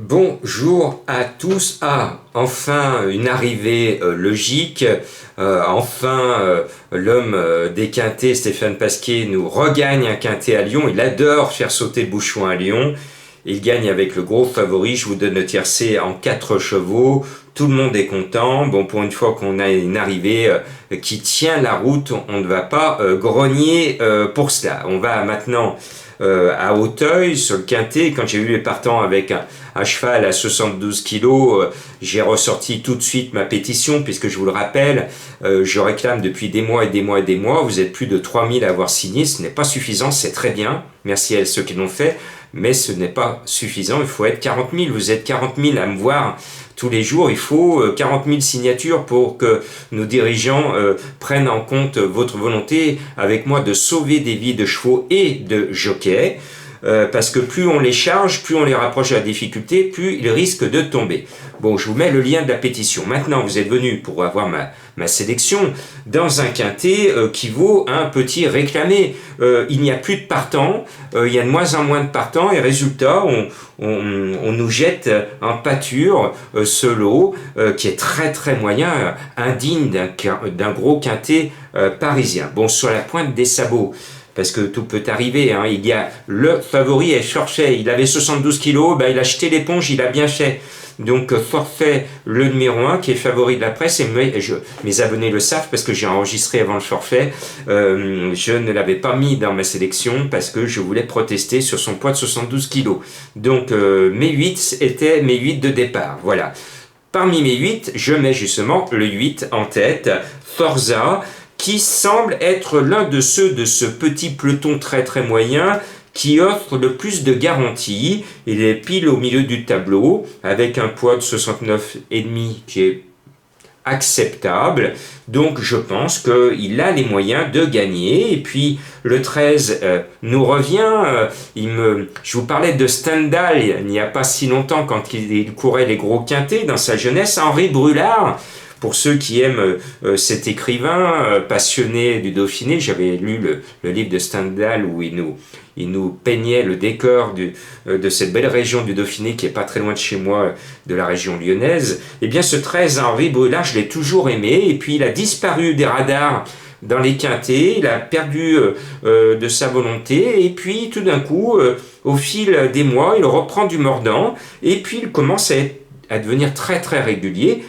Bonjour à tous. Enfin une arrivée logique. L'homme des quintés, Stéphane Pasquier, nous regagne un quintet à Lyon. Il adore faire sauter le bouchon à Lyon. Il gagne avec le gros favori. Je vous donne le tiercé en 4 chevaux. Tout le monde est content. Bon, pour une fois qu'on a une arrivée qui tient la route, on ne va pas grogner pour cela. On va maintenant à Auteuil, sur le quintet. Quand j'ai vu les partants avec un cheval à 72 kilos, j'ai ressorti tout de suite ma pétition, puisque je vous le rappelle, je réclame depuis des mois et des mois et des mois. Vous êtes plus de 3000 à avoir signé, ce n'est pas suffisant, c'est très bien. Merci à ceux qui l'ont fait, mais ce n'est pas suffisant, il faut être 40 000. Vous êtes 40 000 à me voir tous les jours, il faut 40 000 signatures pour que nos dirigeants prennent en compte votre volonté avec moi de sauver des vies de chevaux et de jockeys. Parce que plus on les charge, plus on les rapproche de la difficulté, plus ils risquent de tomber. Bon, je vous mets le lien de la pétition. Maintenant, vous êtes venus pour avoir ma sélection dans un quintet qui vaut un petit réclamé. Il n'y a plus de partants, il y a de moins en moins de partants, et résultat, on nous jette en pâture ce lot qui est très très moyen, indigne d'un gros quintet parisien. Bon, sur la pointe des sabots, parce que tout peut arriver, hein. Il y a le favori est forfait, il avait 72 kilos, il a jeté l'éponge, il a bien fait. Donc forfait le numéro 1 qui est favori de la presse, et mes abonnés le savent parce que j'ai enregistré avant le forfait, je ne l'avais pas mis dans ma sélection parce que je voulais protester sur son poids de 72 kilos. Donc mes 8 étaient mes 8 de départ, voilà. Parmi mes 8, je mets justement le 8 en tête, Forza, qui semble être l'un de ceux de ce petit peloton très très moyen qui offre le plus de garanties. Il est pile au milieu du tableau avec un poids de 69,5 qui est acceptable. Donc je pense qu'il a les moyens de gagner. Et puis le 13 nous revient. Je vous parlais de Stendhal il n'y a pas si longtemps quand il courait les gros quintés dans sa jeunesse. Henri Brulard. Pour ceux qui aiment cet écrivain passionné du Dauphiné, j'avais lu le livre de Stendhal où il nous peignait le décor de cette belle région du Dauphiné qui est pas très loin de chez moi, de la région lyonnaise. Eh bien ce 13 Henri Brulard, je l'ai toujours aimé, et puis il a disparu des radars dans les quintets, il a perdu de sa volonté, et puis tout d'un coup, au fil des mois, il reprend du mordant, et puis il commence à devenir très très régulier.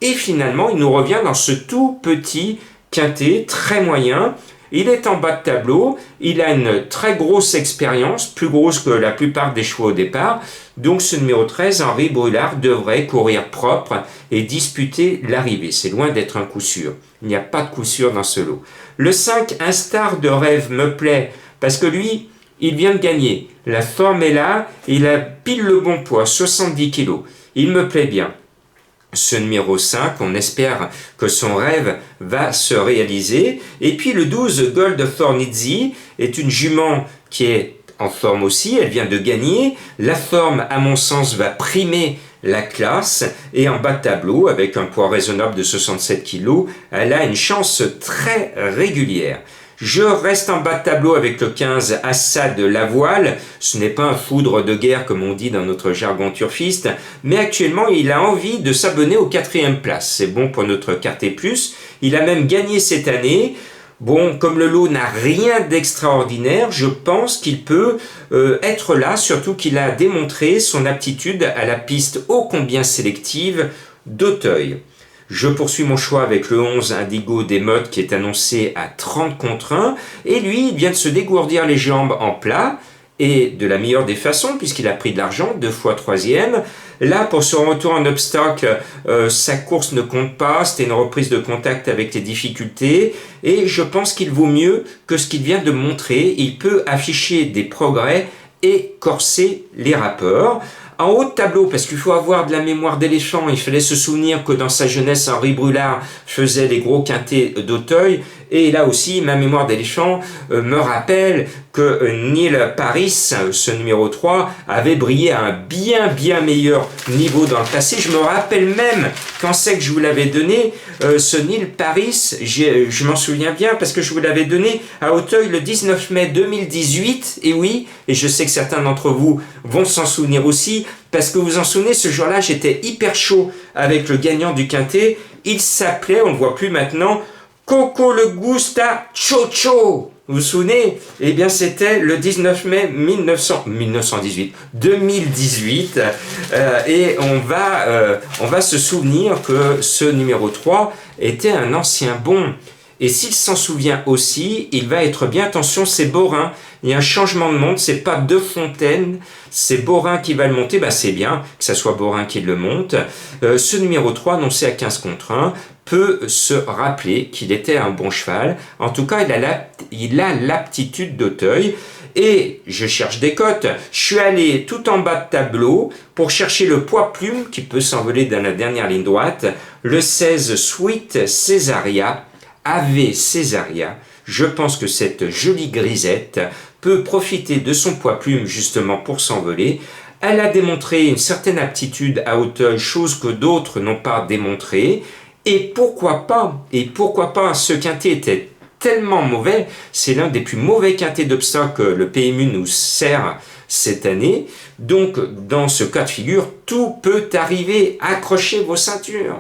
Et finalement, il nous revient dans ce tout petit quintet, très moyen. Il est en bas de tableau, il a une très grosse expérience, plus grosse que la plupart des chevaux au départ. Donc ce numéro 13, Henri Brulard, devrait courir propre et disputer l'arrivée. C'est loin d'être un coup sûr. Il n'y a pas de coup sûr dans ce lot. Le 5, Un Star de Rêve, me plaît, parce que lui, il vient de gagner. La forme est là, il a pile le bon poids, 70 kilos. Il me plaît bien. Ce numéro 5, on espère que son rêve va se réaliser. Et puis le 12, Gold Fornizzi, est une jument qui est en forme aussi, elle vient de gagner. La forme, à mon sens, va primer la classe, et en bas de tableau, avec un poids raisonnable de 67 kg, elle a une chance très régulière. Je reste en bas de tableau avec le 15, Assad Lavoile. Ce n'est pas un foudre de guerre comme on dit dans notre jargon turfiste, mais actuellement il a envie de s'abonner aux 4e place. C'est bon pour notre Quartet Plus. Il a même gagné cette année. Bon, comme le lot n'a rien d'extraordinaire, je pense qu'il peut être là, surtout qu'il a démontré son aptitude à la piste ô combien sélective d'Auteuil. Je poursuis mon choix avec le 11, Indigo des Modes, qui est annoncé à 30 contre 1. Et lui, il vient de se dégourdir les jambes en plat, et de la meilleure des façons, puisqu'il a pris de l'argent, 2 fois 3e. Là, pour son retour en obstacle, sa course ne compte pas, c'était une reprise de contact avec les difficultés, et je pense qu'il vaut mieux que ce qu'il vient de montrer. Il peut afficher des progrès et corser les rapports. En haut de tableau, parce qu'il faut avoir de la mémoire d'éléphant, il fallait se souvenir que dans sa jeunesse, Henri Brulard faisait les gros quintets d'Auteuil, et là aussi, ma mémoire d'éléphant me rappelle que Neil Paris, ce numéro 3, avait brillé à un bien meilleur niveau dans le passé. Je me rappelle même, quand c'est que je vous l'avais donné, ce Neil Paris, je m'en souviens bien, parce que je vous l'avais donné à Auteuil le 19 mai 2018, et oui, et je sais que certains d'entre vous vont s'en souvenir aussi, parce que vous vous en souvenez, ce jour-là, j'étais hyper chaud avec le gagnant du quintet. Il s'appelait, on ne le voit plus maintenant, Coco le Gusta Chocho. Vous vous souvenez? Eh bien, c'était le 19 mai 2018. Et on va se souvenir que ce numéro 3 était un ancien bon. Et s'il s'en souvient aussi, il va être bien, attention, c'est Borin. Il y a un changement de monte, c'est pas De Fontaine, c'est Borin qui va le monter. Bah, c'est bien que ça soit Borin qui le monte. Ce numéro 3, annoncé à 15/1, peut se rappeler qu'il était un bon cheval. En tout cas, il a l'aptitude d'Auteuil. Et je cherche des cotes. Je suis allé tout en bas de tableau pour chercher le poids plume qui peut s'envoler dans la dernière ligne droite. Le 16 Sweet Césaria. Ave Césaria, je pense que cette jolie grisette peut profiter de son poids plume justement pour s'envoler. Elle a démontré une certaine aptitude à Auteuil, chose que d'autres n'ont pas démontré. Et pourquoi pas, ce quintet était tellement mauvais, c'est l'un des plus mauvais quintets d'obstacles que le PMU nous sert cette année. Donc dans ce cas de figure, tout peut arriver, accrochez vos ceintures.